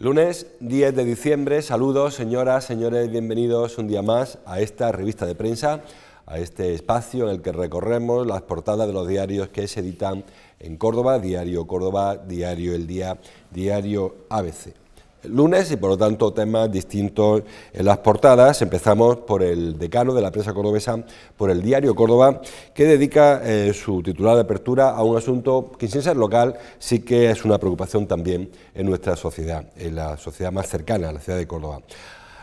Lunes 10 de diciembre, saludos señoras, señores, bienvenidos un día más a esta revista de prensa, a este espacio en el que recorremos las portadas de los diarios que se editan en Córdoba, Diario Córdoba, Diario El Día, Diario ABC. Lunes y por lo tanto temas distintos en las portadas. Empezamos por el decano de la prensa cordobesa, por el Diario Córdoba, que dedica su titular de apertura a un asunto que sin ser local sí que es una preocupación también en nuestra sociedad, en la sociedad más cercana a la ciudad de Córdoba.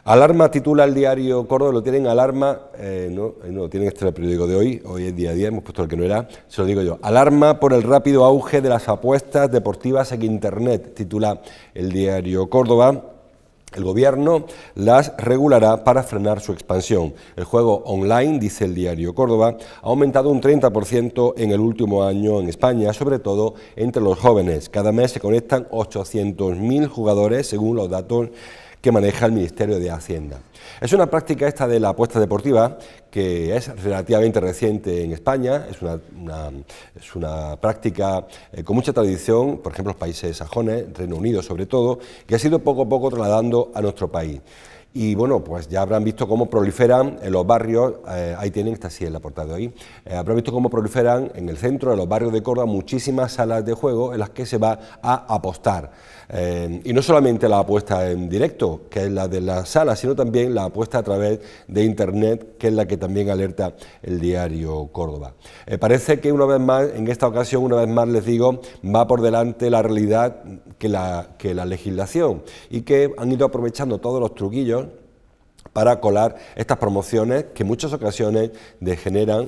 Alarma titula el Diario Córdoba, lo tienen alarma, no tienen este el periódico de hoy es día 10, hemos puesto el que no era, se lo digo yo. Alarma por el rápido auge de las apuestas deportivas en Internet, titula el Diario Córdoba. El Gobierno las regulará para frenar su expansión. El juego online, dice el Diario Córdoba, ha aumentado un 30% en el último año en España, sobre todo entre los jóvenes. Cada mes se conectan 800.000 jugadores, según los datos que maneja el Ministerio de Hacienda. Es una práctica esta de la apuesta deportiva que es relativamente reciente en España, es una práctica con mucha tradición, por ejemplo, los países sajones, Reino Unido sobre todo, que ha sido poco a poco trasladando a nuestro país. Y bueno, pues ya habrán visto cómo proliferan en los barrios, ahí tienen, está así en la portada de hoy, habrán visto cómo proliferan en el centro de los barrios de Córdoba muchísimas salas de juego en las que se va a apostar. Y no solamente la apuesta en directo, que es la de la sala, sino también la apuesta a través de Internet, que es la que también alerta el Diario Córdoba. Parece que una vez más, en esta ocasión, una vez más les digo, va por delante la realidad que la legislación y que han ido aprovechando todos los truquillos para colar estas promociones que en muchas ocasiones generan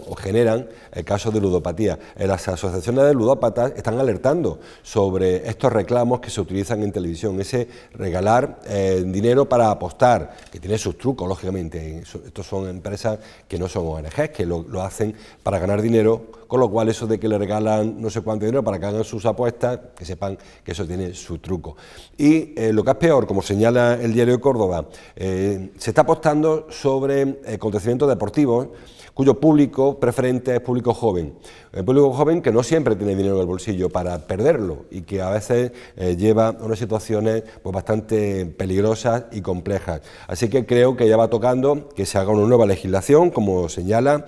casos de ludopatía. Las asociaciones de ludópatas están alertando sobre estos reclamos que se utilizan en televisión, ese regalar dinero para apostar, que tiene sus trucos, lógicamente. Estos son empresas que no son ONGs, que lo hacen para ganar dinero, con lo cual eso de que le regalan no sé cuánto dinero para que hagan sus apuestas, que sepan que eso tiene su truco. Y lo que es peor, como señala el Diario de Córdoba, se está apostando sobre acontecimientos deportivos cuyo público preferente es público joven. El público joven que no siempre tiene dinero en el bolsillo para perderlo y que a veces lleva a unas situaciones pues, bastante peligrosas y complejas. Así que creo que ya va tocando que se haga una nueva legislación, como señala,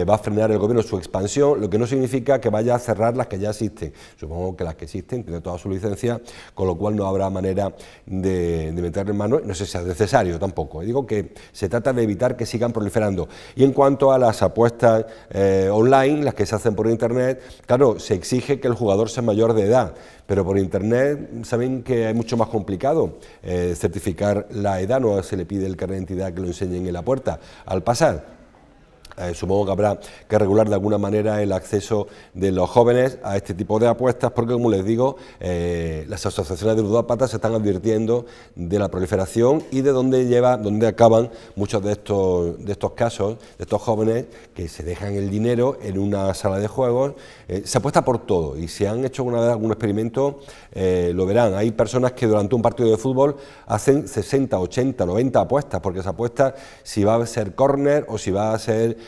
va a frenar el Gobierno su expansión, lo que no significa que vaya a cerrar las que ya existen. Supongo que las que existen tienen toda su licencia, con lo cual no habrá manera de meterle mano, no sé si es necesario tampoco. Digo que se trata de evitar que sigan proliferando. Y en cuanto a las apuestas online, las que se hacen por Internet, claro, se exige que el jugador sea mayor de edad, pero por Internet saben que es mucho más complicado certificar la edad, no se le pide el carnet de identidad que lo enseñen en la puerta al pasar. Supongo que habrá que regular de alguna manera el acceso de los jóvenes a este tipo de apuestas porque, como les digo, las asociaciones de ludópatas se están advirtiendo de la proliferación y de dónde acaban muchos de estos casos, de estos jóvenes que se dejan el dinero en una sala de juegos. Se apuesta por todo y si han hecho alguna vez algún experimento lo verán. Hay personas que durante un partido de fútbol hacen 60, 80, 90 apuestas porque se apuesta si va a ser córner o si va a ser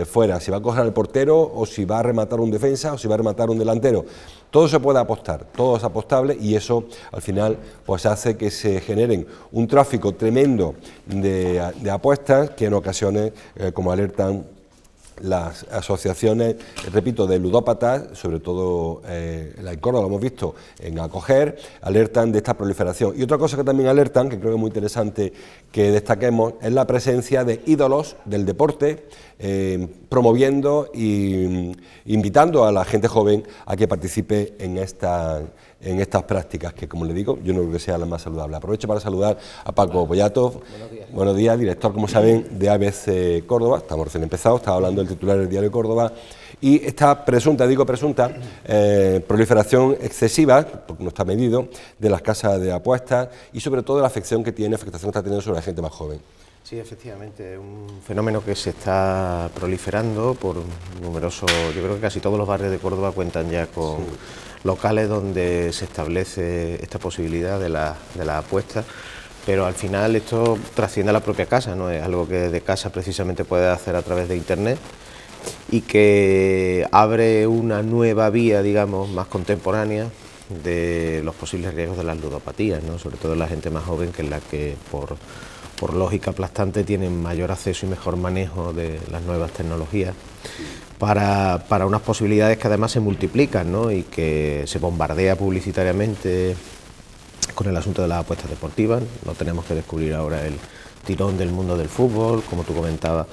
fuera, si va a coger al portero o si va a rematar un defensa o si va a rematar un delantero. Todo se puede apostar, todo es apostable y eso al final pues hace que se generen un tráfico tremendo de apuestas que en ocasiones, como alertan las asociaciones, repito, de ludópatas, sobre todo la en Córdoba lo hemos visto en acoger, alertan de esta proliferación. Y otra cosa que también alertan, que creo que es muy interesante que destaquemos, es la presencia de ídolos del deporte, promoviendo e invitando a la gente joven a que participe en estas prácticas, que como le digo, yo no creo que sea la más saludable. Aprovecho para saludar a Paco Boyato. Buenos días, director, como saben, de ABC Córdoba. Estamos recién empezados, estaba hablando el titular del Diario Córdoba. Y esta presunta proliferación excesiva, porque no está medido, de las casas de apuestas y sobre todo la afectación que está teniendo sobre la gente más joven. Sí, efectivamente, es un fenómeno que se está proliferando por numerosos, yo creo que casi todos los barrios de Córdoba cuentan ya con locales donde se establece esta posibilidad de la apuesta, pero al final esto trasciende a la propia casa, no es algo que de casa precisamente puede hacer a través de Internet y que abre una nueva vía, digamos, más contemporánea de los posibles riesgos de las ludopatías, ¿no? Sobre todo la gente más joven, que es la que por lógica aplastante tienen mayor acceso y mejor manejo de las nuevas tecnologías, para unas posibilidades que además se multiplican, ¿no? Y que se bombardea publicitariamente con el asunto de las apuestas deportivas. No tenemos que descubrir ahora el tirón del mundo del fútbol, como tú comentabas,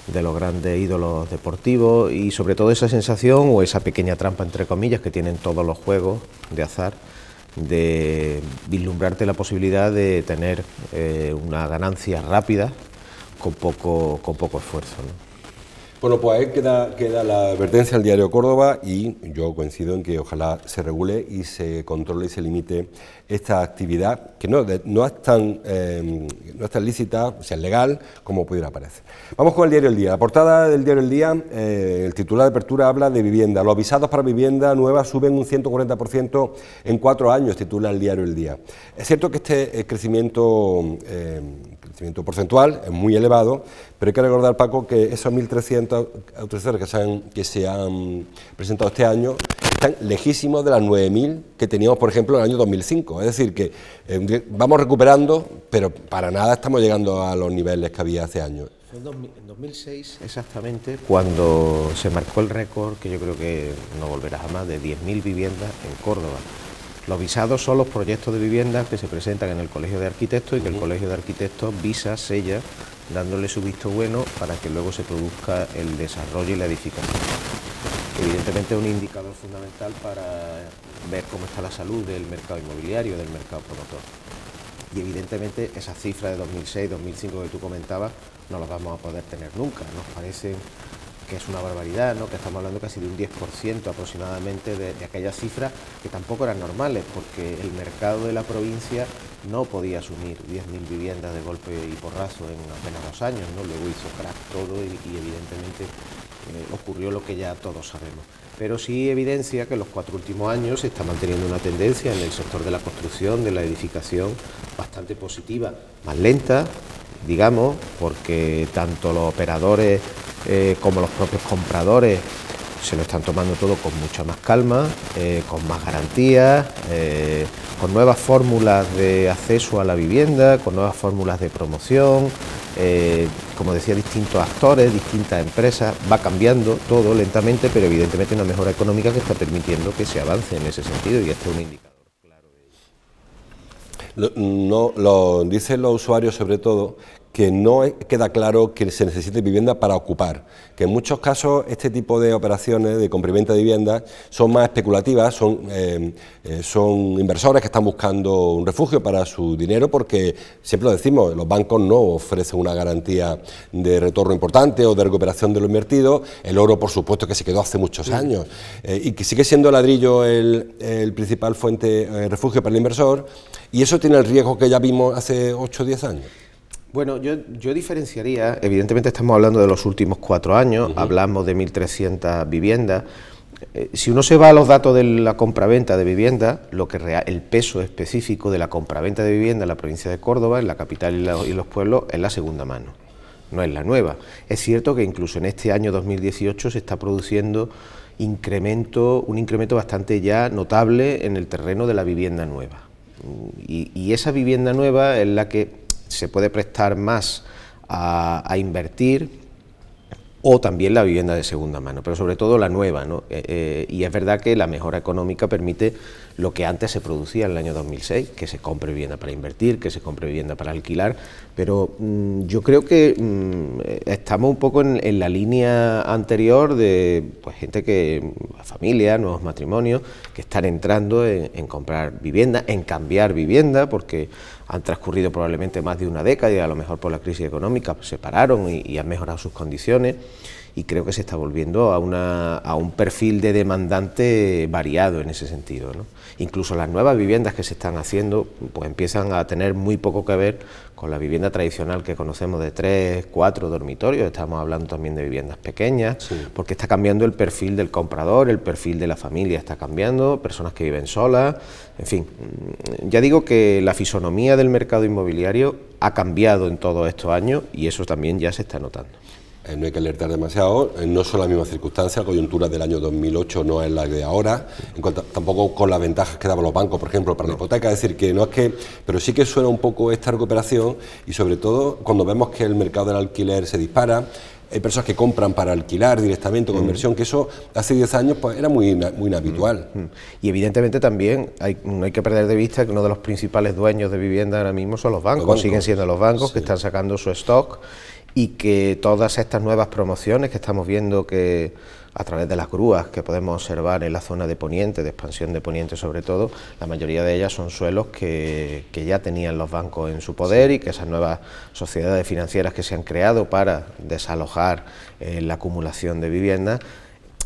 de los grandes ídolos deportivos, y sobre todo esa sensación o esa pequeña trampa, entre comillas, que tienen todos los juegos de azar, de vislumbrarte la posibilidad de tener una ganancia rápida con poco esfuerzo, ¿no? Bueno, pues ahí queda la advertencia al diario Córdoba, y yo coincido en que ojalá se regule y se controle y se limite esta actividad, que no es tan lícita, o sea, legal, como pudiera parecer. Vamos con el diario El Día. La portada del diario El Día, el titular de apertura habla de vivienda. Los visados para vivienda nueva suben un 140% en 4 años, titula el diario El Día. Es cierto que este crecimiento porcentual es muy elevado, pero hay que recordar, Paco, que esos 1.300 autorizaciones que se han presentado este año están lejísimos de las 9.000 que teníamos, por ejemplo, en el año 2005. Es decir, que vamos recuperando, pero para nada estamos llegando a los niveles que había hace años. Fue en 2006, exactamente, cuando se marcó el récord, que yo creo que no volverá jamás, de 10.000 viviendas en Córdoba. Los visados son los proyectos de vivienda que se presentan en el Colegio de Arquitectos y que el Colegio de Arquitectos visa, sella, dándole su visto bueno para que luego se produzca el desarrollo y la edificación. Evidentemente es un indicador fundamental para ver cómo está la salud del mercado inmobiliario, del mercado promotor. Y evidentemente esas cifras de 2006, 2005 que tú comentabas no las vamos a poder tener nunca. Nos parece que es una barbaridad, ¿no? Que estamos hablando casi de un 10% aproximadamente de aquellas cifras que tampoco eran normales, porque el mercado de la provincia no podía asumir 10.000 viviendas de golpe y porrazo en apenas 2 años, ¿no? Luego hizo crack todo y evidentemente ocurrió lo que ya todos sabemos. Pero sí evidencia que en los 4 últimos años se está manteniendo una tendencia en el sector de la construcción, de la edificación, bastante positiva, más lenta, digamos, porque tanto los operadores como los propios compradores se lo están tomando todo con mucha más calma, con más garantías, con nuevas fórmulas de acceso a la vivienda, con nuevas fórmulas de promoción, como decía, distintos actores, distintas empresas. Va cambiando todo lentamente, pero evidentemente una mejora económica que está permitiendo que se avance en ese sentido, y este es un indicador claro de ello. No, lo dicen los usuarios, sobre todo, que no queda claro que se necesite vivienda para ocupar, que en muchos casos este tipo de operaciones de compra-venta de viviendas son más especulativas, son inversores que están buscando un refugio para su dinero, porque siempre lo decimos, los bancos no ofrecen una garantía de retorno importante o de recuperación de lo invertido. El oro, por supuesto, que se quedó hace muchos años, y que sigue siendo el ladrillo el principal fuente, refugio para el inversor, y eso tiene el riesgo que ya vimos hace 8 o 10 años. Bueno, yo diferenciaría, evidentemente estamos hablando de los últimos 4 años, hablamos de 1.300 viviendas. Si uno se va a los datos de la compraventa de vivienda, el peso específico de la compraventa de vivienda en la provincia de Córdoba, en la capital y los pueblos, es la segunda mano, no es la nueva. Es cierto que incluso en este año 2018 se está produciendo un incremento bastante ya notable en el terreno de la vivienda nueva. Y esa vivienda nueva es la que se puede prestar más a invertir, o también la vivienda de segunda mano, pero sobre todo la nueva, ¿no? Y es verdad que la mejora económica permite lo que antes se producía en el año 2006, que se compre vivienda para invertir, que se compre vivienda para alquilar, pero yo creo que estamos un poco en la línea anterior de gente familias, nuevos matrimonios, que están entrando en comprar vivienda, en cambiar vivienda, porque han transcurrido probablemente más de una década y a lo mejor por la crisis económica pues, se pararon y han mejorado sus condiciones, y creo que se está volviendo a un perfil de demandante variado en ese sentido, ¿no? Incluso las nuevas viviendas que se están haciendo pues empiezan a tener muy poco que ver con la vivienda tradicional que conocemos de 3, 4 dormitorios. Estamos hablando también de viviendas pequeñas, sí, porque está cambiando el perfil del comprador, el perfil de la familia está cambiando, personas que viven solas, en fin. Ya digo que la fisonomía del mercado inmobiliario ha cambiado en todos estos años y eso también ya se está notando. no hay que alertar demasiado, no son las mismas circunstancias, la coyuntura del año 2008 no es la de ahora, en cuanto, tampoco con las ventajas que daban los bancos, por ejemplo, para la hipoteca, es decir, que no es que, pero sí que suena un poco esta recuperación y sobre todo cuando vemos que el mercado del alquiler se dispara. Hay personas que compran para alquilar directamente con inversión, que eso hace 10 años pues era muy inhabitual. Y evidentemente también no hay que perder de vista que uno de los principales dueños de vivienda ahora mismo son los bancos. Siguen siendo los bancos, sí, que están sacando su stock, y que todas estas nuevas promociones que estamos viendo que a través de las grúas que podemos observar en la zona de Poniente, de expansión de Poniente sobre todo, la mayoría de ellas son suelos que ya tenían los bancos en su poder, y que esas nuevas sociedades financieras que se han creado para desalojar la acumulación de viviendas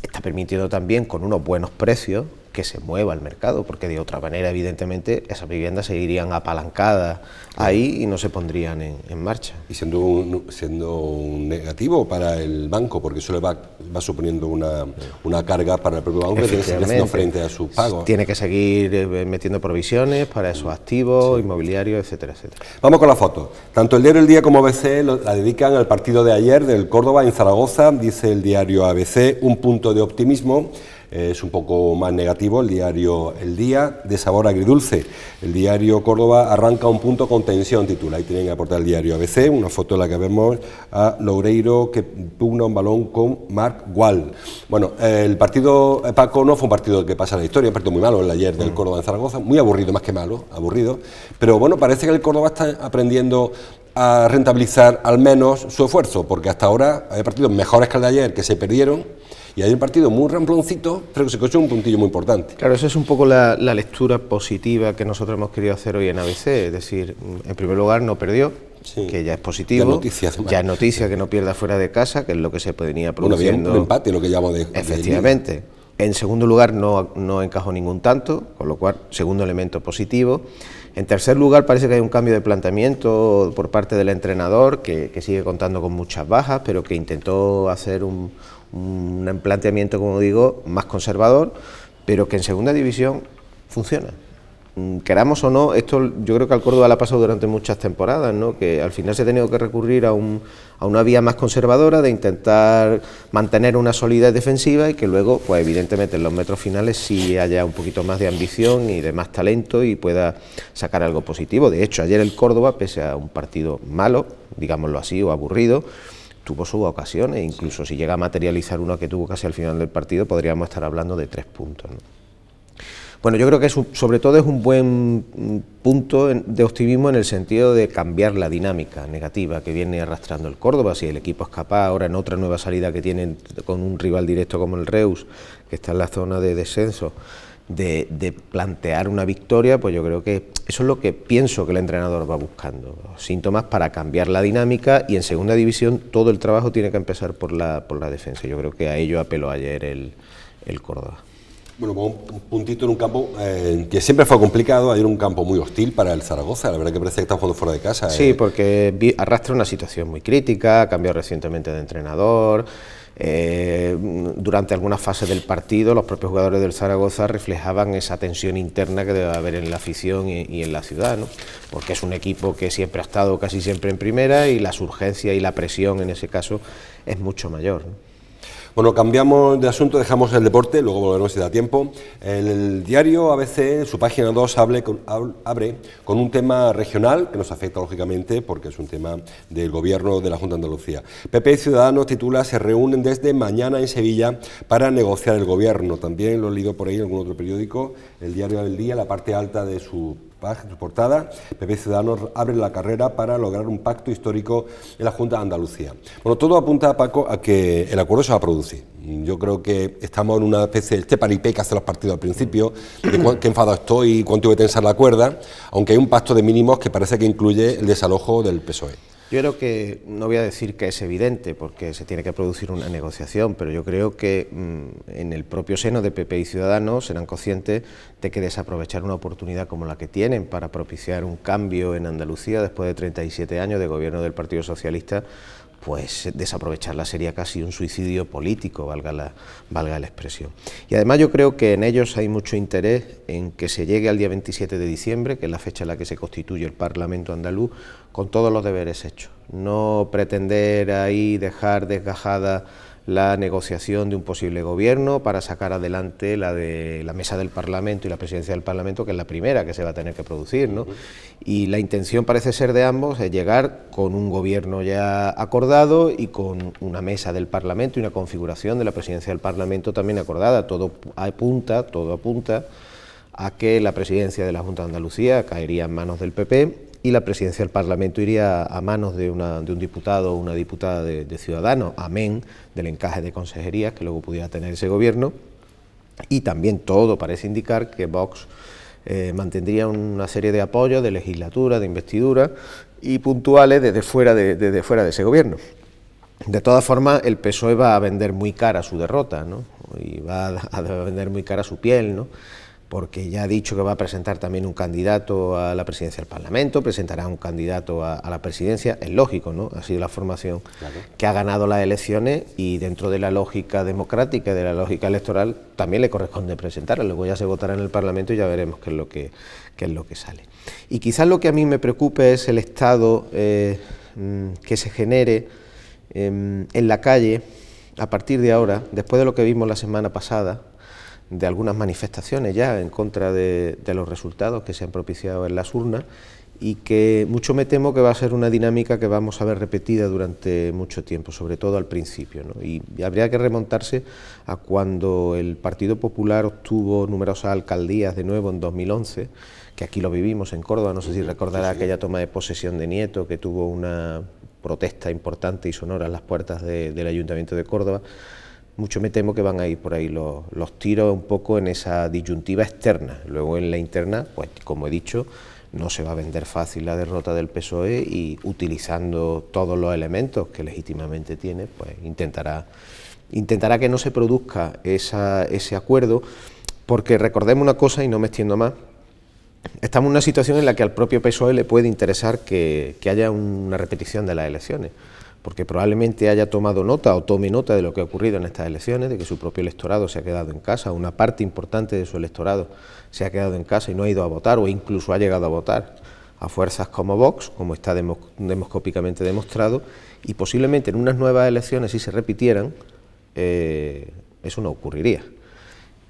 está permitiendo también con unos buenos precios que se mueva el mercado, porque de otra manera evidentemente esas viviendas seguirían apalancadas ahí y no se pondrían en marcha. Y siendo un negativo para el banco, porque eso le va suponiendo una carga para el propio banco que tiene que seguir haciendo frente a sus pagos. Tiene que seguir metiendo provisiones para esos activos, sí, inmobiliarios, etcétera, etcétera. Vamos con la foto. Tanto el diario El Día como ABC la dedican al partido de ayer del Córdoba en Zaragoza. Dice el diario ABC, un punto de optimismo. Es un poco más negativo el diario El Día, de sabor agridulce. El diario Córdoba arranca un punto con tensión, titula. Ahí tienen que aportar el diario ABC, una foto en la que vemos a Loureiro que pugna un balón con Marc Gual. Bueno, el partido, Paco, no fue un partido que pasa a la historia, un partido muy malo el ayer del Córdoba en Zaragoza, muy aburrido, más que malo, aburrido. Pero bueno, parece que el Córdoba está aprendiendo a rentabilizar al menos su esfuerzo, porque hasta ahora hay partidos mejores que el de ayer que se perdieron. Y hay un partido muy ramploncito, pero que se cogió un puntillo muy importante. Claro, esa es un poco la lectura positiva que nosotros hemos querido hacer hoy en ABC, es decir, en primer lugar no perdió, sí, que ya es positivo, ya es noticia que no pierda fuera de casa, que es lo que se venía produciendo. Bueno, un empate, lo que llamamos de... Efectivamente. En segundo lugar no encajó ningún tanto, con lo cual, segundo elemento positivo. En tercer lugar, parece que hay un cambio de planteamiento por parte del entrenador, que sigue contando con muchas bajas, pero que intentó hacer un planteamiento, como digo, más conservador, pero que en segunda división funciona. Queramos o no, esto yo creo que al Córdoba le ha pasado durante muchas temporadas, ¿no? Que al final se ha tenido que recurrir a una vía más conservadora de intentar mantener una solidez defensiva, y que luego, pues evidentemente en los metros finales sí haya un poquito más de ambición y de más talento y pueda sacar algo positivo. De hecho, ayer el Córdoba, pese a un partido malo, digámoslo así, o aburrido, tuvo sus ocasiones, incluso si llega a materializar uno que tuvo casi al final del partido, podríamos estar hablando de 3 puntos, ¿no? Bueno, yo creo que sobre todo es un buen punto de optimismo en el sentido de cambiar la dinámica negativa que viene arrastrando el Córdoba. Si el equipo es capaz ahora en otra nueva salida que tienen con un rival directo como el Reus, que está en la zona de descenso, de plantear una victoria, pues yo creo que eso es lo que pienso que el entrenador va buscando, síntomas para cambiar la dinámica, y en segunda división todo el trabajo tiene que empezar por la defensa. Yo creo que a ello apeló ayer el Córdoba. Bueno, con un puntito en un campo que siempre fue complicado, ayer un campo muy hostil para el Zaragoza, la verdad que parece que está jugando fuera de casa. Sí, porque arrastra una situación muy crítica, ha cambiado recientemente de entrenador. Durante algunas fases del partido los propios jugadores del Zaragoza reflejaban esa tensión interna que debe haber en la afición y en la ciudad, ¿no? Porque es un equipo que siempre ha estado casi siempre en primera, y las urgencias y la presión en ese caso es mucho mayor, ¿no? Bueno, cambiamos de asunto, dejamos el deporte, luego volveremos si da tiempo. El diario ABC, en su página 2, abre con un tema regional que nos afecta lógicamente porque es un tema del gobierno de la Junta de Andalucía. PP y Ciudadanos titula: se reúnen desde mañana en Sevilla para negociar el gobierno. También lo he leído por ahí en algún otro periódico, el diario del Día, la parte alta de su portada. PP y Ciudadanos abren la carrera para lograr un pacto histórico en la Junta de Andalucía. Bueno, todo apunta, Paco, a que el acuerdo se va a producir. Yo creo que estamos en una especie de paripé que hacen los partidos al principio, de qué enfadado estoy y cuánto voy a tensar la cuerda, aunque hay un pacto de mínimos que parece que incluye el desalojo del PSOE. Yo creo que, no voy a decir que es evidente, porque se tiene que producir una negociación, pero yo creo que en el propio seno de PP y Ciudadanos serán conscientes de que desaprovechar una oportunidad como la que tienen para propiciar un cambio en Andalucía después de 37 años de gobierno del Partido Socialista, pues desaprovecharla sería casi un suicidio político, valga la expresión. Y además yo creo que en ellos hay mucho interés en que se llegue al día 27 de diciembre, que es la fecha en la que se constituye el Parlamento andaluz, con todos los deberes hechos. No pretender ahí dejar desgajada la negociación de un posible gobierno para sacar adelante la de la mesa del Parlamento y la presidencia del Parlamento, que es la primera que se va a tener que producir, ¿no? Y la intención parece ser de ambos es llegar con un gobierno ya acordado y con una mesa del Parlamento y una configuración de la presidencia del Parlamento también acordada. Todo apunta a que la presidencia de la Junta de Andalucía caería en manos del PP y la presidencia del Parlamento iría a manos de un diputado o una diputada de Ciudadanos, amén del encaje de consejerías que luego pudiera tener ese gobierno. Y también todo parece indicar que Vox mantendría una serie de apoyos, de legislatura, de investidura y puntuales desde fuera de ese gobierno. De todas formas, el PSOE va a vender muy cara su derrota, ¿no? Y va a vender muy cara su piel, ¿no? Porque ya ha dicho que va a presentar también un candidato a la presidencia del Parlamento, presentará un candidato a la presidencia, es lógico, ¿no? Ha sido la formación que ha ganado las elecciones y dentro de la lógica democrática y de la lógica electoral también le corresponde presentarla, luego ya se votará en el Parlamento y ya veremos qué es lo que sale. Y quizás lo que a mí me preocupe es el estado que se genere en la calle a partir de ahora, después de lo que vimos la semana pasada, de algunas manifestaciones ya en contra de los resultados que se han propiciado en las urnas y que mucho me temo que va a ser una dinámica que vamos a ver repetida durante mucho tiempo, sobre todo al principio, ¿no? Y habría que remontarse a cuando el Partido Popular obtuvo numerosas alcaldías de nuevo en 2011, que aquí lo vivimos en Córdoba, no sé si recordará aquella toma de posesión de Nieto, que tuvo una protesta importante y sonora en las puertas del Ayuntamiento de Córdoba. Mucho me temo que van a ir por ahí los tiros un poco en esa disyuntiva externa. Luego en la interna, pues como he dicho, no se va a vender fácil la derrota del PSOE y utilizando todos los elementos que legítimamente tiene, pues intentará que no se produzca ese acuerdo, porque recordemos una cosa y no me extiendo más, estamos en una situación en la que al propio PSOE le puede interesar que haya una repetición de las elecciones, porque probablemente haya tomado nota o tome nota de lo que ha ocurrido en estas elecciones, de que su propio electorado se ha quedado en casa, una parte importante de su electorado se ha quedado en casa y no ha ido a votar o incluso ha llegado a votar a fuerzas como Vox, como está demoscópicamente demostrado, y posiblemente en unas nuevas elecciones, si se repitieran, eso no ocurriría.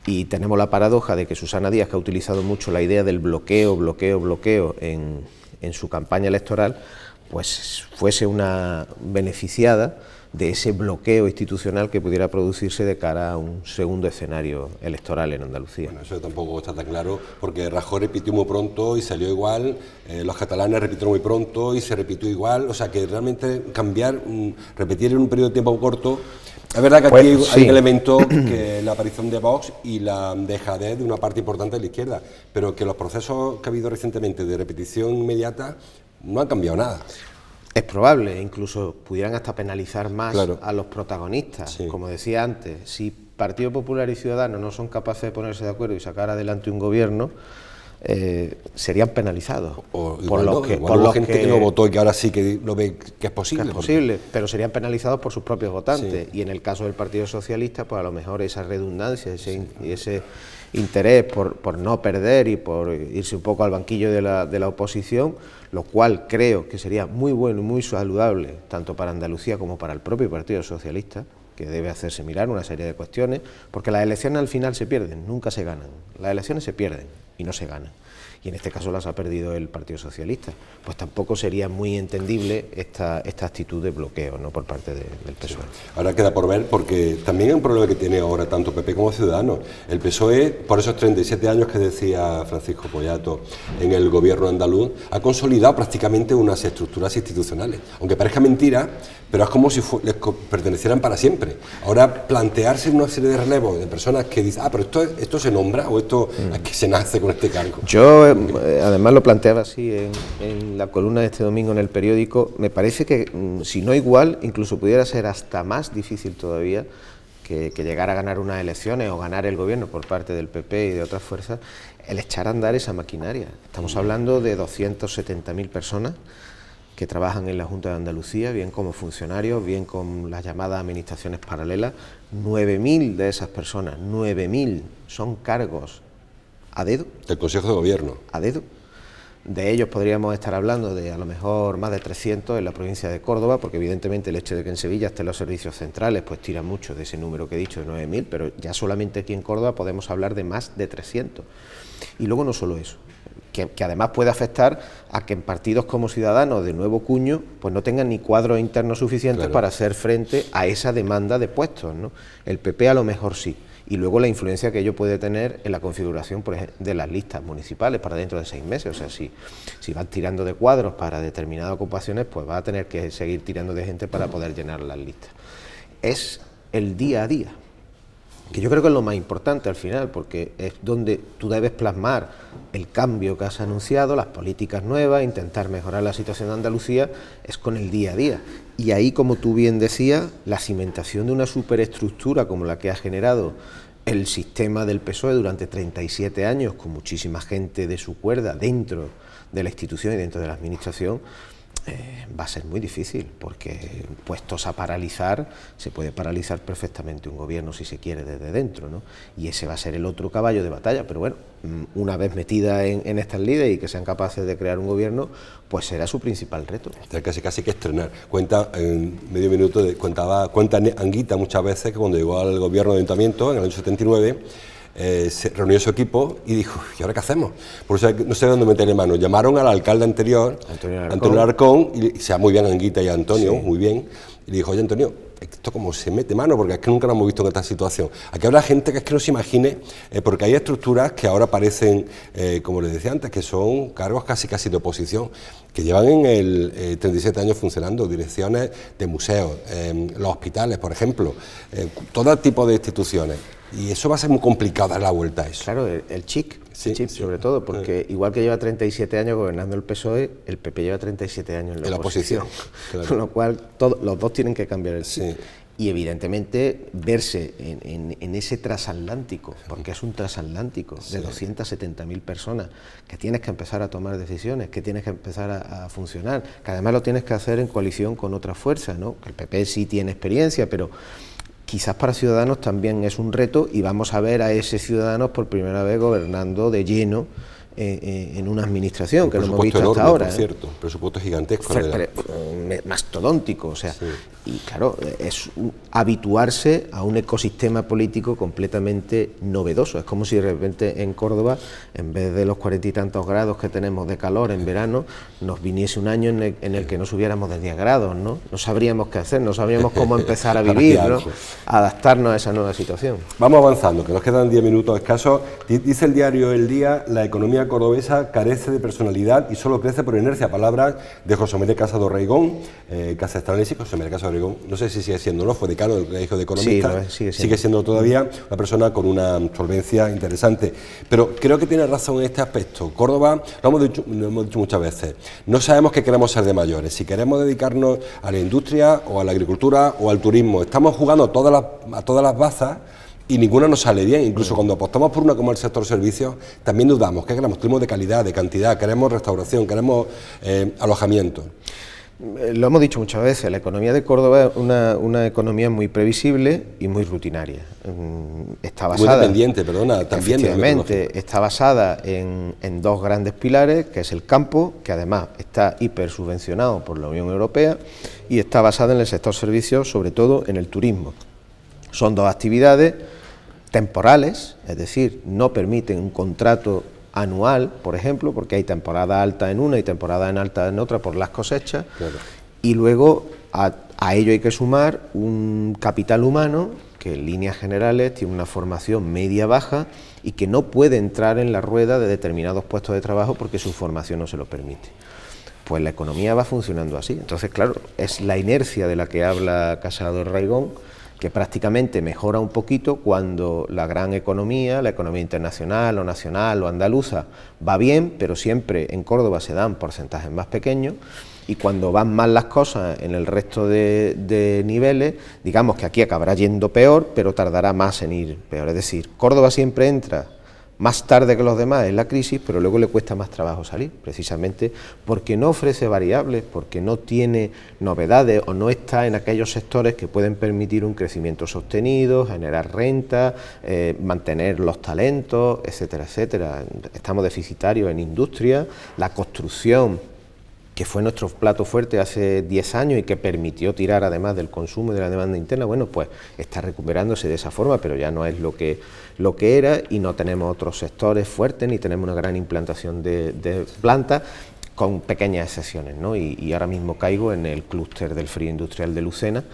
Y tenemos la paradoja de que Susana Díaz, que ha utilizado mucho la idea del bloqueo en su campaña electoral, pues fuese una beneficiada de ese bloqueo institucional que pudiera producirse de cara a un segundo escenario electoral en Andalucía. Bueno, eso tampoco está tan claro, porque Rajoy repitió muy pronto y salió igual, los catalanes repitieron muy pronto y se repitió igual, o sea que realmente repetir en un periodo de tiempo corto. Es verdad que aquí hay un elemento que es la aparición de Vox y la dejadez de una parte importante de la izquierda, pero que los procesos que ha habido recientemente de repetición inmediata no han cambiado nada. Es probable, incluso pudieran hasta penalizar más a los protagonistas. Sí. Como decía antes, si Partido Popular y Ciudadanos no son capaces de ponerse de acuerdo y sacar adelante un gobierno, serían penalizados. Por los gente que no votó y que ahora sí que lo ve que es posible. Que es posible, pero serían penalizados por sus propios votantes. Sí. Y en el caso del Partido Socialista, pues a lo mejor esa redundancia, ese interés por no perder y por irse un poco al banquillo de la oposición, lo cual creo que sería muy bueno y muy saludable, tanto para Andalucía como para el propio Partido Socialista, que debe hacerse mirar una serie de cuestiones, porque las elecciones al final se pierden, nunca se ganan. Las elecciones se pierden y no se ganan. Y en este caso las ha perdido el Partido Socialista. Pues tampoco sería muy entendible esta actitud de bloqueo, ¿no?, por parte del PSOE. Sí. Ahora queda por ver, porque también es un problema que tiene ahora tanto PP como Ciudadanos. El PSOE, por esos 37 años que decía Francisco Pollato en el gobierno andaluz, ha consolidado prácticamente unas estructuras institucionales. Aunque parezca mentira, pero es como si les pertenecieran para siempre. Ahora plantearse una serie de relevos de personas que dicen, pero esto se nombra o esto es que se nace con este cargo. Yo además lo planteaba así en la columna de este domingo en El Periódico. Me parece que si no igual, incluso pudiera ser hasta más difícil todavía que llegar a ganar unas elecciones o ganar el gobierno por parte del PP y de otras fuerzas, el echar a andar esa maquinaria. Estamos hablando de 270.000 personas que trabajan en la Junta de Andalucía, bien como funcionarios, bien con las llamadas administraciones paralelas. 9.000 de esas personas, 9.000 son cargos a dedo. Del Consejo de Gobierno. A dedo. De ellos podríamos estar hablando de a lo mejor más de 300 en la provincia de Córdoba, porque evidentemente el hecho de que en Sevilla estén los servicios centrales pues tira mucho de ese número que he dicho de 9.000, pero ya solamente aquí en Córdoba podemos hablar de más de 300. Y luego no solo eso, que además puede afectar a que en partidos como Ciudadanos de nuevo cuño pues no tengan ni cuadros internos suficientes para hacer frente a esa demanda de puestos, ¿no? El PP a lo mejor sí. Y luego la influencia que ello puede tener en la configuración, por ejemplo, de las listas municipales para dentro de 6 meses. O sea, si van tirando de cuadros para determinadas ocupaciones, pues va a tener que seguir tirando de gente para poder llenar las listas. Es el día a día, que yo creo que es lo más importante al final, porque es donde tú debes plasmar el cambio que has anunciado, las políticas nuevas, intentar mejorar la situación de Andalucía, es con el día a día. Y ahí, como tú bien decías, la cimentación de una superestructura como la que ha generado el sistema del PSOE durante 37 años, con muchísima gente de su cuerda dentro de la institución y dentro de la administración, va a ser muy difícil, porque puestos a paralizar, se puede paralizar perfectamente un gobierno si se quiere desde dentro, ¿no? Y ese va a ser el otro caballo de batalla, pero bueno, una vez metida en estas lides y que sean capaces de crear un gobierno, pues será su principal reto. Casi que estrenar. Cuenta en medio minuto, cuenta Anguita muchas veces que cuando llegó al gobierno de ayuntamiento en el año 79, se reunió su equipo y dijo, ¿y ahora qué hacemos? Por eso no sé dónde meterle mano. Llamaron al alcalde anterior, Antonio Alarcón, y se llama muy bien Anguita y Antonio, muy bien, y le dijo, oye Antonio, esto como se mete mano, porque es que nunca lo hemos visto en esta situación. Aquí habrá gente que es que no se imagine, porque hay estructuras que ahora parecen, como les decía antes, que son cargos casi de oposición, que llevan en el 37 años funcionando, direcciones de museos, los hospitales, por ejemplo, todo tipo de instituciones. Y eso va a ser muy complicado dar la vuelta a eso. Claro, el CHIC, sobre todo, porque igual que lleva 37 años gobernando el PSOE, el PP lleva 37 años en la oposición. Claro. Con lo cual, los dos tienen que cambiar el chip. Y evidentemente verse en ese transatlántico, porque es un transatlántico de 270.000 personas, que tienes que empezar a tomar decisiones, que tienes que empezar a funcionar, que además lo tienes que hacer en coalición con otras fuerzas, ¿no? El PP sí tiene experiencia, pero quizás para Ciudadanos también es un reto, y vamos a ver a ese Ciudadanos por primera vez gobernando de lleno en una administración, que no hemos visto hasta ahora. Por cierto, presupuesto gigantesco. Mastodóntico, o sea, y claro, es habituarse a un ecosistema político completamente novedoso. Es como si de repente en Córdoba, en vez de los 40 y tantos grados que tenemos de calor en verano, nos viniese un año en el que no subiéramos de 10 grados, ¿no? No sabríamos qué hacer, no sabríamos cómo empezar a vivir, ¿no? A adaptarnos a esa nueva situación. Vamos avanzando, que nos quedan 10 minutos escasos. Dice el diario El Día, la economía cordobesa carece de personalidad y solo crece por inercia. Palabras de José María Casado Reigón, que hace esta análisis. José María Casado Reigón, no sé si sigue siendo, ¿no? Fue decano del Colegio de Economistas. Sí, sigue siendo todavía una persona con una solvencia interesante. Pero creo que tiene razón en este aspecto. Córdoba, lo hemos dicho muchas veces, no sabemos qué queremos ser de mayores, si queremos dedicarnos a la industria o a la agricultura o al turismo. Estamos jugando a todas las bazas y ninguna nos sale bien. Incluso cuando apostamos por una como el sector servicios, también dudamos. ¿Qué queremos? Turismo de calidad, de cantidad, queremos restauración, queremos alojamiento. Lo hemos dicho muchas veces, la economía de Córdoba es una economía muy previsible y muy rutinaria. Está basada, muy dependiente, perdona, también. Efectivamente, está basada en dos grandes pilares, que es el campo, que además está hipersubvencionado por la Unión Europea, y está basada en el sector servicios, sobre todo en el turismo. Son dos actividades temporales, es decir, no permiten un contrato anual, por ejemplo, porque hay temporada alta en una y temporada alta en otra por las cosechas, y luego a ello hay que sumar un capital humano que en líneas generales tiene una formación media-baja y que no puede entrar en la rueda de determinados puestos de trabajo porque su formación no se lo permite. Pues la economía va funcionando así. Entonces, claro, es la inercia de la que habla Casado Reigón, que prácticamente mejora un poquito cuando la gran economía, la economía internacional o nacional o andaluza, va bien, pero siempre en Córdoba se dan porcentajes más pequeños, y cuando van mal las cosas en el resto de niveles, digamos que aquí acabará yendo peor, pero tardará más en ir peor. Es decir, Córdoba siempre entra más tarde que los demás en la crisis, pero luego le cuesta más trabajo salir, precisamente porque no ofrece variables, porque no tiene novedades o no está en aquellos sectores que pueden permitir un crecimiento sostenido, generar renta, mantener los talentos, etcétera, etcétera. Estamos deficitarios en industria, la construcción, que fue nuestro plato fuerte hace 10 años y que permitió tirar además del consumo y de la demanda interna, bueno, pues está recuperándose de esa forma, pero ya no es lo que era, y no tenemos otros sectores fuertes, ni tenemos una gran implantación de plantas, con pequeñas excepciones, ¿no? Y ahora mismo caigo en el clúster del frío industrial de Lucena,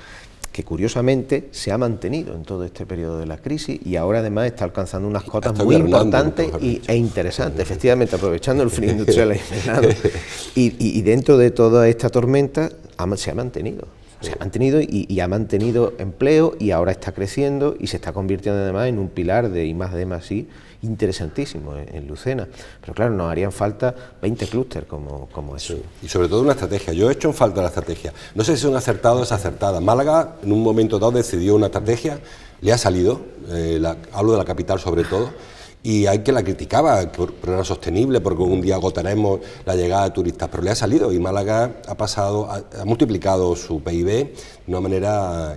que curiosamente se ha mantenido en todo este periodo de la crisis y ahora además está alcanzando unas cotas muy importantes e interesantes, efectivamente, aprovechando el frío industrial y dentro de toda esta tormenta se ha mantenido. Se ha mantenido y ha mantenido empleo, y ahora está creciendo y se está convirtiendo además en un pilar de I+D+I interesantísimo en Lucena. Pero claro, nos harían falta 20 clústeres como eso. Sí. Y sobre todo una estrategia. Yo he hecho en falta la estrategia. No sé si son acertadas o desacertadas. Málaga en un momento dado decidió una estrategia, le ha salido, hablo de la capital sobre todo, y hay que la criticaba, pero era sostenible porque un día agotaremos la llegada de turistas, pero le ha salido, y Málaga ha multiplicado su PIB de una manera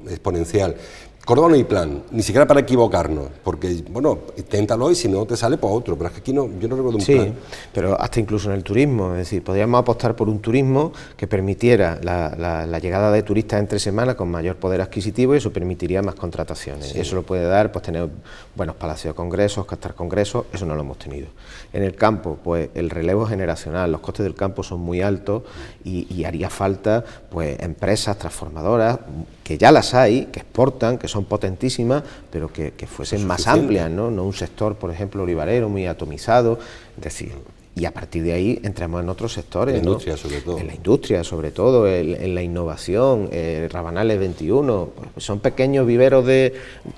exponencial. Córdoba no hay plan, ni siquiera para equivocarnos, porque, bueno, inténtalo y si no te sale, pues otro, pero es que aquí no, yo no recuerdo un plan. Sí, pero hasta incluso en el turismo, es decir, podríamos apostar por un turismo que permitiera la llegada de turistas entre semanas con mayor poder adquisitivo, y eso permitiría más contrataciones. Sí. Eso lo puede dar, pues tener buenos palacios de congresos, captar congresos, eso no lo hemos tenido. En el campo, pues el relevo generacional, los costes del campo son muy altos y haría falta, pues, empresas transformadoras, que ya las hay, que exportan, que son potentísimas, pero que fuesen más amplias, ¿no? No un sector, por ejemplo, olivarero, muy atomizado, es decir, y a partir de ahí entramos en otros sectores, en la industria, ¿no? Sobre todo. En la industria, sobre todo, en la innovación, Rabanales 21, pues son pequeños viveros de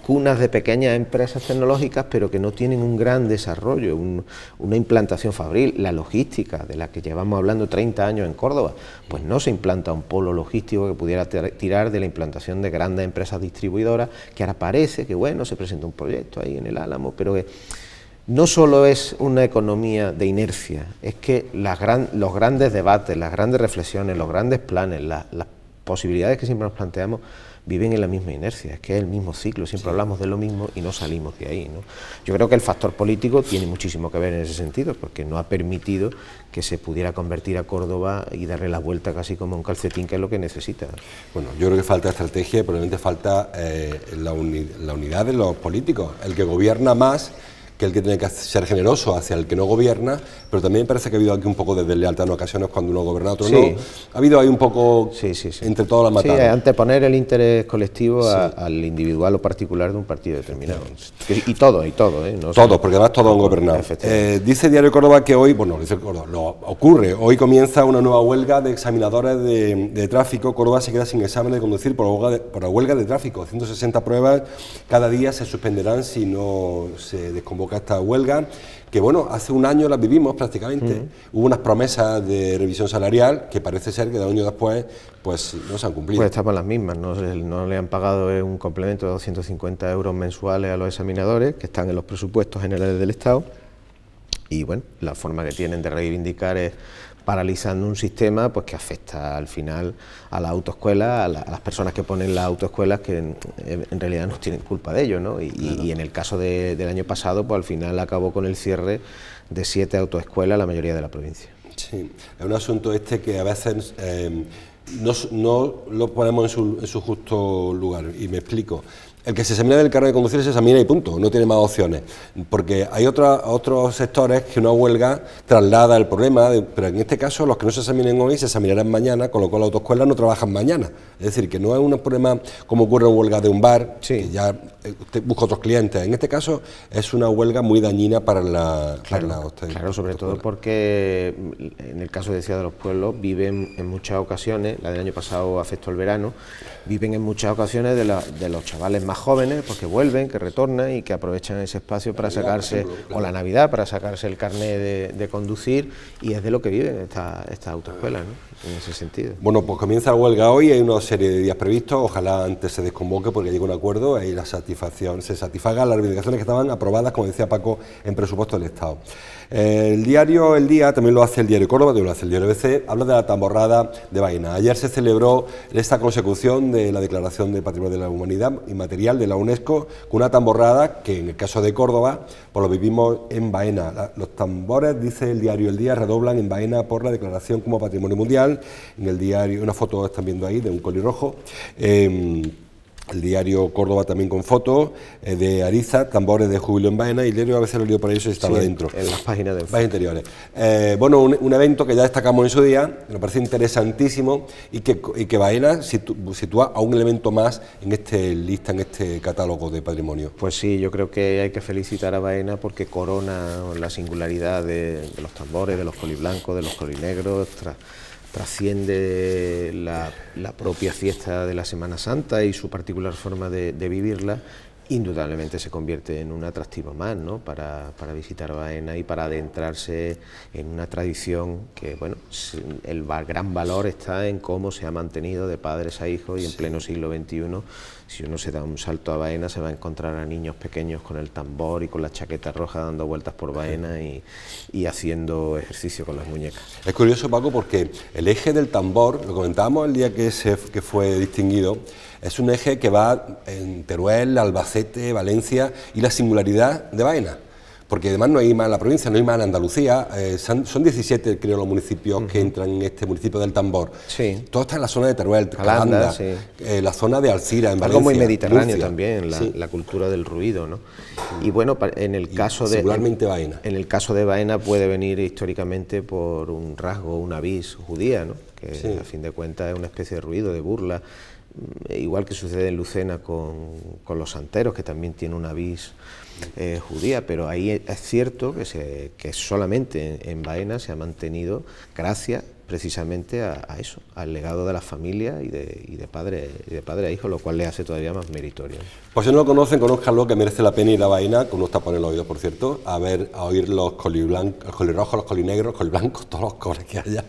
cunas de pequeñas empresas tecnológicas, pero que no tienen un gran desarrollo, una implantación fabril. La logística, de la que llevamos hablando 30 años en Córdoba, pues no se implanta un polo logístico que pudiera tirar de la implantación de grandes empresas distribuidoras, que ahora parece que, bueno, se presenta un proyecto ahí en el Álamo, pero que no solo es una economía de inercia, es que los grandes debates, las grandes reflexiones, los grandes planes, las posibilidades que siempre nos planteamos viven en la misma inercia, es que es el mismo ciclo, siempre hablamos de lo mismo y no salimos de ahí, ¿no? Yo creo que el factor político tiene muchísimo que ver en ese sentido, porque no ha permitido que se pudiera convertir a Córdoba y darle la vuelta casi como un calcetín, que es lo que necesita. Bueno, yo creo que falta estrategia, probablemente falta la unidad de los políticos, el que gobierna más que el que tiene que ser generoso hacia el que no gobierna, pero también parece que ha habido aquí un poco de deslealtad en ocasiones cuando uno gobierna, otro no. Ha habido ahí un poco entre todos las matadas. Sí, anteponer el interés colectivo al individual o particular de un partido determinado. Y todo, ¿no? Todos, porque además todos han gobernado. Dice Diario Córdoba que hoy, bueno, dice Córdoba, lo ocurre, hoy comienza una nueva huelga de examinadores de tráfico. Córdoba se queda sin examen de conducir por la huelga de tráfico. 160 pruebas cada día se suspenderán si no se desconvoca esta huelga, que bueno, hace un año la vivimos prácticamente. Hubo unas promesas de revisión salarial que parece ser que de un año después pues no se han cumplido. Pues estaban las mismas, no le han pagado un complemento de 250 euros mensuales a los examinadores, que están en los presupuestos generales del Estado, y bueno, la forma que tienen de reivindicar es paralizando un sistema pues que afecta al final a la autoescuela, a las personas que ponen las autoescuelas, que en realidad no tienen culpa de ello, ¿no? Y en el caso del año pasado, pues al final acabó con el cierre de 7 autoescuelas, la mayoría de la provincia. Sí, es un asunto que a veces no lo ponemos en su justo lugar, y me explico. El que se examina del carnet de conducir se examina y punto, no tiene más opciones, porque hay otros sectores que una huelga traslada el problema, pero en este caso los que no se examinen hoy se examinarán mañana, con lo cual las autoescuelas no trabajan mañana. Es decir, que no es un problema como ocurre en huelga de un bar, que ya usted busca otros clientes. En este caso es una huelga muy dañina para la Claro, sobre todo porque en el caso, decía, de los pueblos, viven en muchas ocasiones, la del año pasado afectó el verano, viven en muchas ocasiones de los chavales más jóvenes, pues que vuelven, que retornan y que aprovechan ese espacio para sacarse, o la Navidad, para sacarse el carnet de conducir, y es de lo que viven esta autoescuela, ¿no? En ese sentido. Bueno, pues comienza la huelga hoy, hay una serie de días previstos, ojalá antes se desconvoque porque llegue un acuerdo y se satisfagan las reivindicaciones que estaban aprobadas, como decía Paco, en presupuesto del Estado. El diario El Día, también lo hace el diario Córdoba, también lo hace el diario ABC, habla de la tamborrada de Baena. Ayer se celebró esta consecución de la Declaración de Patrimonio de la Humanidad Inmaterial de la UNESCO, con una tamborrada que en el caso de Córdoba, pues lo vivimos en Baena. Los tambores, dice el diario El Día, redoblan en Baena por la declaración como Patrimonio Mundial. En el diario, una foto están viendo ahí de un colirrojo. El diario Córdoba también con fotos de Ariza, tambores de júbilo en Baena, y el diario a veces lo leo por ahí, eso estaba dentro. En las páginas de páginas interiores. Bueno, un evento que ya destacamos en su día, me parece interesantísimo, y que Baena sitúa a un elemento más en este catálogo de patrimonio. Pues sí, yo creo que hay que felicitar a Baena porque corona la singularidad de los tambores, de los coliblancos, de los colinegros, trasciende la propia fiesta de la Semana Santa y su particular forma de vivirla. Indudablemente se convierte en un atractivo más, ¿no?, para visitar Baena y para adentrarse en una tradición que, bueno, el gran valor está en cómo se ha mantenido de padres a hijos, y en pleno siglo XXI, si uno se da un salto a Baena, se va a encontrar a niños pequeños con el tambor y con la chaqueta roja dando vueltas por Baena y haciendo ejercicio con las muñecas. Es curioso, Paco, porque el eje del tambor, lo comentábamos el día que fue distinguido, es un eje que va en Teruel, Albacete, Valencia, y la singularidad de Baena, porque además no hay más en la provincia, no hay más en Andalucía, son 17 creo los municipios que entran en este municipio del tambor. Sí. Todo está en la zona de Teruel, Calanda, sí. La zona de Alcira, en Valencia. Algo muy mediterráneo, Murcia. También, sí. La cultura del ruido, ¿no? Y bueno, en el caso de... Singularmente Baena. En el caso de Baena puede venir históricamente por un rasgo, una vis judía, ¿no?, que sí, a fin de cuentas es una especie de ruido, de burla, igual que sucede en Lucena con los santeros, que también tiene una vis judía, pero ahí es cierto que solamente en Baena se ha mantenido gracias precisamente a eso, al legado de la familia y de padre a hijo, lo cual le hace todavía más meritorio. Pues si no lo conocen, conózcanlo, que merece la pena ir a Baena, con unos tapones en los oídos, por cierto, a oír los colirrojos, los colinegros, coliblancos, todos los coros que haya,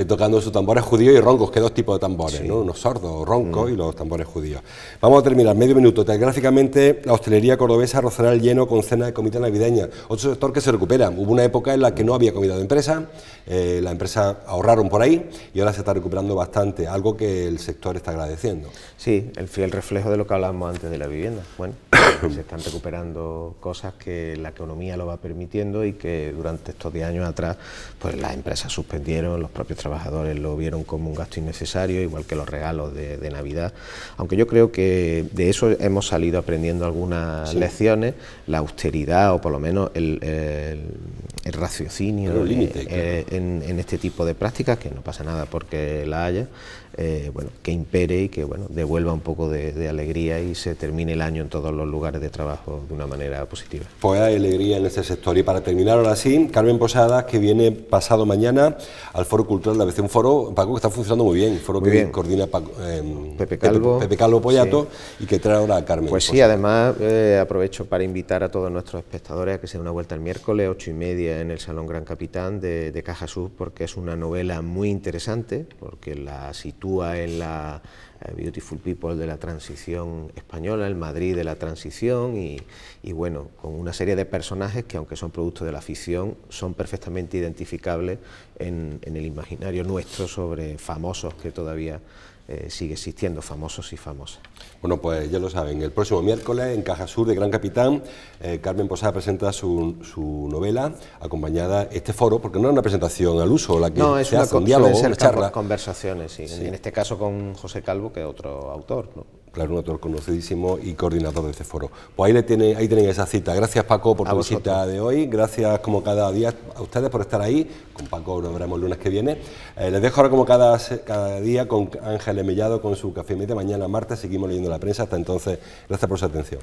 tocando sus tambores judíos y roncos, que hay dos tipos de tambores, sí, ¿no?, unos sordos, roncos, y los tambores judíos. Vamos a terminar, medio minuto. Telegráficamente, la hostelería cordobesa rozará el lleno con cena de comida navideña, otro sector que se recupera. Hubo una época en la que no había comida de empresa, las empresas ahorraron por ahí y ahora se está recuperando bastante, algo que el sector está agradeciendo. Sí, el fiel reflejo de lo que hablábamos antes de la vivienda. Bueno, se están recuperando cosas que la economía lo va permitiendo y que durante estos 10 años atrás, pues las empresas suspendieron, los propios trabajadores lo vieron como un gasto innecesario, igual que los regalos de Navidad, aunque yo creo que de eso hemos salido aprendiendo algunas lecciones, la austeridad o por lo menos el raciocinio en este tipo de prácticas, que no pasa nada porque la haya, bueno, que impere y que, bueno, devuelva un poco de alegría y se termine el año en todos los lugares de trabajo de una manera positiva. Pues hay alegría en ese sector. Y para terminar ahora sí, Carmen Posadas, que viene pasado mañana al Foro Cultural de ABC, un foro, Paco, que está funcionando muy bien, un foro muy que bien. Coordina Pepe Calvo Pollato, sí, y que trae ahora a Carmen Pues Posadas. Sí, además aprovecho para invitar a todos nuestros espectadores a que se den una vuelta el miércoles 8:30 en el Salón Gran Capitán de Caja Sur, porque es una novela muy interesante, porque la sitúa en la Beautiful People de la transición española, el Madrid de la transición y bueno, con una serie de personajes que, aunque son producto de la ficción, son perfectamente identificables en el imaginario nuestro sobre famosos que todavía sigue existiendo, famosos y famosas. Bueno, pues ya lo saben, el próximo miércoles en Caja Sur de Gran Capitán, Carmen Posadas presenta su novela, acompañada este foro, porque no es una presentación al uso, la que no, es se hace un diálogo, una charla. Conversaciones, sí. En este caso con José Calvo, que es otro autor, ¿no? Claro, un autor conocidísimo y coordinador de este foro. Pues ahí tienen esa cita. Gracias, Paco, por tu visita de hoy. Gracias, como cada día, a ustedes por estar ahí. Con Paco nos veremos el lunes que viene. Les dejo ahora, como cada día, con Ángeles Mellado con su Café Media. Mañana, martes, seguimos leyendo la prensa. Hasta entonces, gracias por su atención.